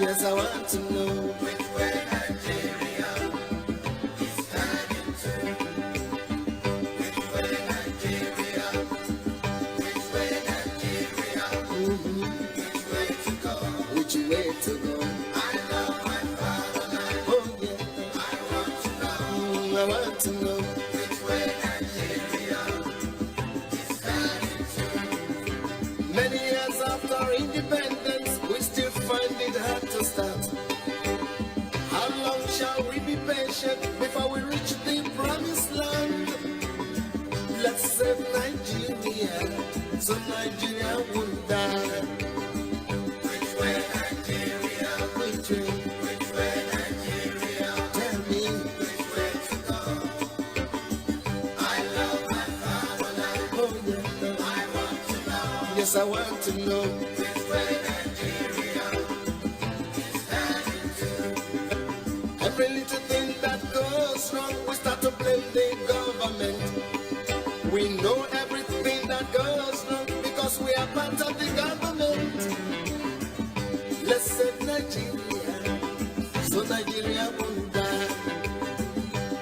Yes, I want to know which way Nigeria is heading to. Which way Nigeria? Which way Nigeria? Which way to go? Which way to go? I love my fatherland. Oh yeah, I want to know. I want to know which way Nigeria is heading to. Many years after independence, we still find it hard to start. How long shall we be patient before we reach the promised land? Let's save Nigeria, so Nigeria won't die. Which way Nigeria? Which way? Which way Nigeria? Tell me which way to go. I love my fatherland. Oh yeah, I want to know. Yes, I want to know which way Nigeria is heading to. Every little thing that goes wrong, we start to blame the government. We know everything that goes wrong because we are part of the government. Let's save Nigeria, so Nigeria won't die.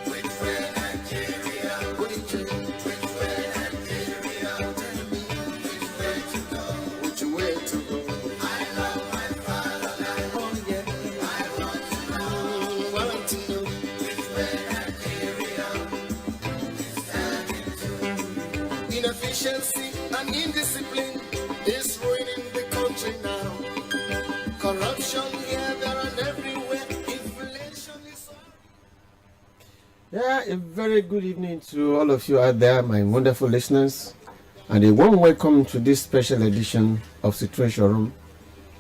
Which way Nigeria? Which way? Which way Nigeria? Tell me which way to go. Which way to go? I love my fatherland. Oh yeah, I want to know. I want to know which way Nigeria is heading to. Inefficiency and indiscipline is ruining the country now. Corruption here, there, and everywhere. Inflation is on. Yeah, a very good evening to all of you out there, my wonderful listeners, and a warm welcome to this special edition of Situation Room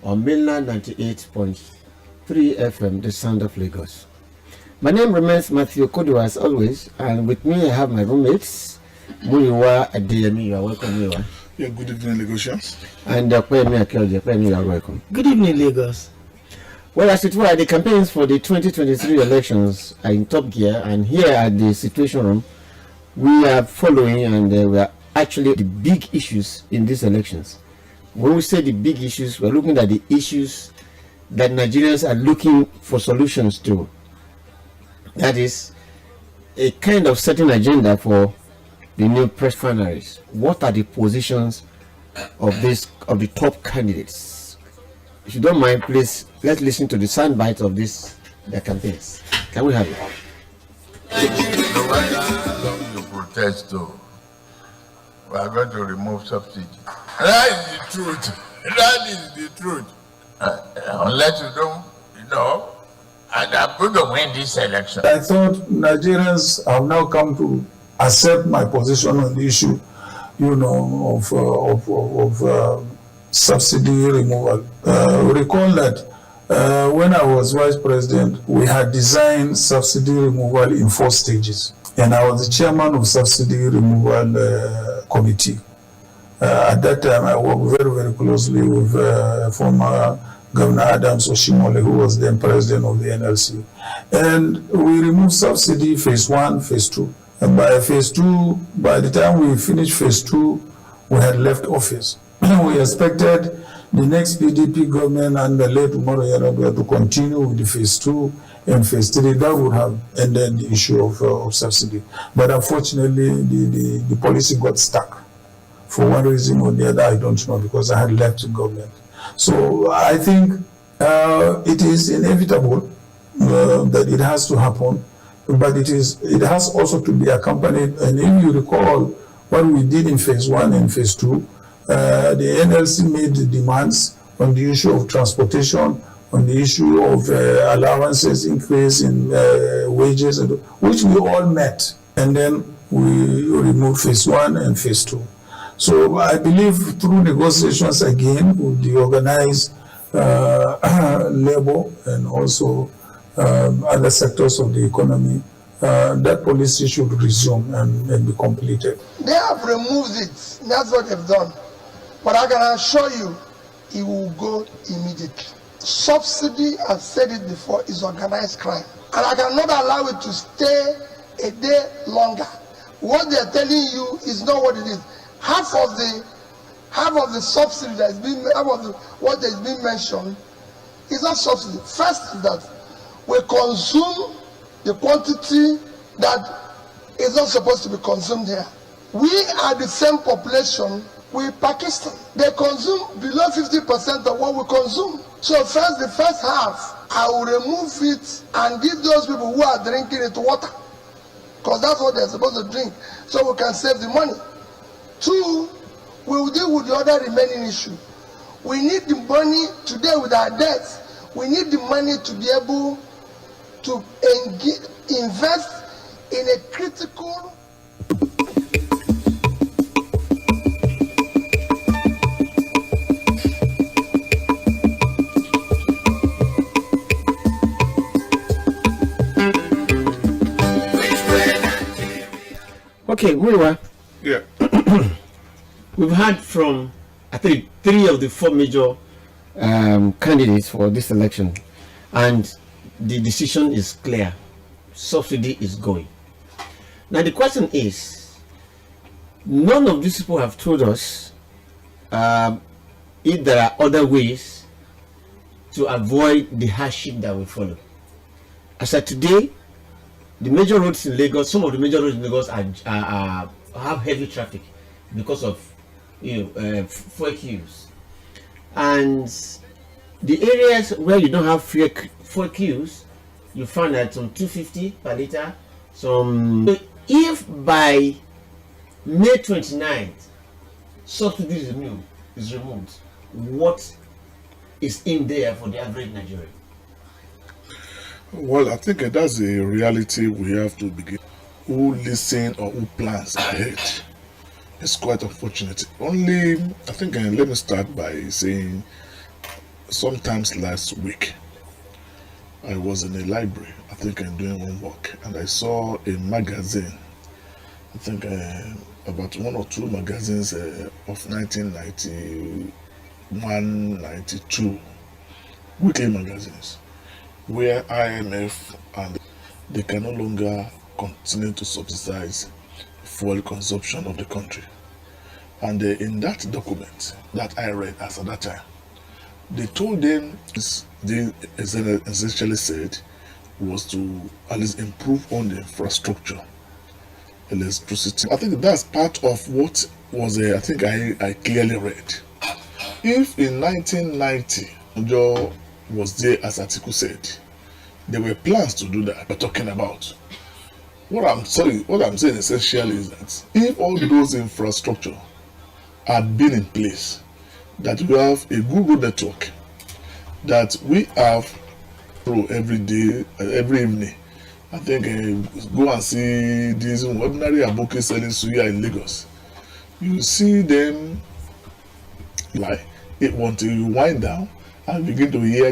on Mainland 98.3 FM, the sound of Lagos. My name remains Matthew Kodu as always, and with me I have my roommates, Muyiwa Adeyemi. You are welcome, Muyiwa. Yeah, good evening, Lagosians. And Kwemi Akeoje. Kwemi, you are welcome. Good evening, Lagos. Well, as it were, the campaigns for the 2023 elections are in top gear, and here at the Situation Room, we are following and we are actually the big issues in these elections. When we say the big issues, we're looking at the issues that Nigerians are looking for solutions to. That is a kind of setting agenda for the new press primaries. What are the positions of the top candidates? If you don't mind, please let's listen to the soundbite of their campaigns. Can we have it? Nobody long to protest though. We are going to remove subsidy. That is the truth. That is the truth. Unless you don't, and I'm going to win this election. I thought Nigerians have now come to accept my position on the issue of subsidy removal. Recall that when I was vice president, we had designed subsidy removal in 4 stages, and I was the chairman of subsidy removal committee. At that time, I worked very, very closely with former Governor Adams Oshimole, who was then president of the NLC. And we removed subsidy phase 1, phase 2. And by phase 2, by the time we finished phase 2, we had left office. We expected the next PDP government and the late Umaru Yar'Adua to continue with the phase 2 and phase 3. That would have ended the issue of subsidy. But unfortunately, the policy got stuck. For one reason or the other, I don't know, because I had left the government. So I think it is inevitable that it has to happen, but it has also to be accompanied. And if you recall what we did in phase 1 and phase 2, the NLC made the demands on the issue of transportation, on the issue of allowances, increase in wages, which we all met. And then we removed phase 1 and phase 2. So I believe through negotiations again with the organized labor and also other sectors of the economy, that policy should resume and be completed. They have removed it. That's what they've done. But I can assure you, it will go immediately. Subsidy, I've said it before, is organized crime. And I cannot allow it to stay a day longer. What they're telling you is not what it is. Half of the subsidy that is being, what is being mentioned is not subsidy. First is that we consume the quantity that is not supposed to be consumed here. We are the same population with Pakistan. They consume below 50% of what we consume. So first, the first half, I will remove it and give those people who are drinking it water, because that's what they're supposed to drink, so we can save the money. 2, we will deal with the other remaining issue. We need the money today with our debts. We need the money to be able to invest in a critical Okay, Muyiwa. Yeah. We've heard from, I think, 3 of the 4 major candidates for this election, and the decision is clear. Subsidy is going. Now the question is, none of these people have told us if there are other ways to avoid the hardship that we follow. As of today, the major roads in Lagos, some of the major roads in Lagos have heavy traffic because of fuel queues, and the areas where you don't have fuel queues, you find that some 250 per liter. So if by May 29th subsidy is removed, what is in there for the average Nigerian? Well, I think that's a reality we have to begin. Who listen or who plans ahead? It's quite unfortunate. Only, I think, let me start by saying, sometimes last week, I was in a library, I think I'm doing homework, and I saw a magazine, I think about 1 or 2 magazines of 1991, 92, weekly magazines, where IMF and they can no longer continue to subsidize fuel consumption of the country. And in that document that I read as at that time, they told them, they essentially said, was to at least improve on the infrastructure, electricity. I think that's part of what was I think I clearly read. If in 1990, Joe was there, as Atiku said, there were plans to do that we're talking about. What I'm saying essentially is that if all those infrastructure had been in place, that we have a Google network, that we have through every day, every evening, I think go and see this ordinary aboki selling suya in Lagos. you see them like it until you wind down and begin to hear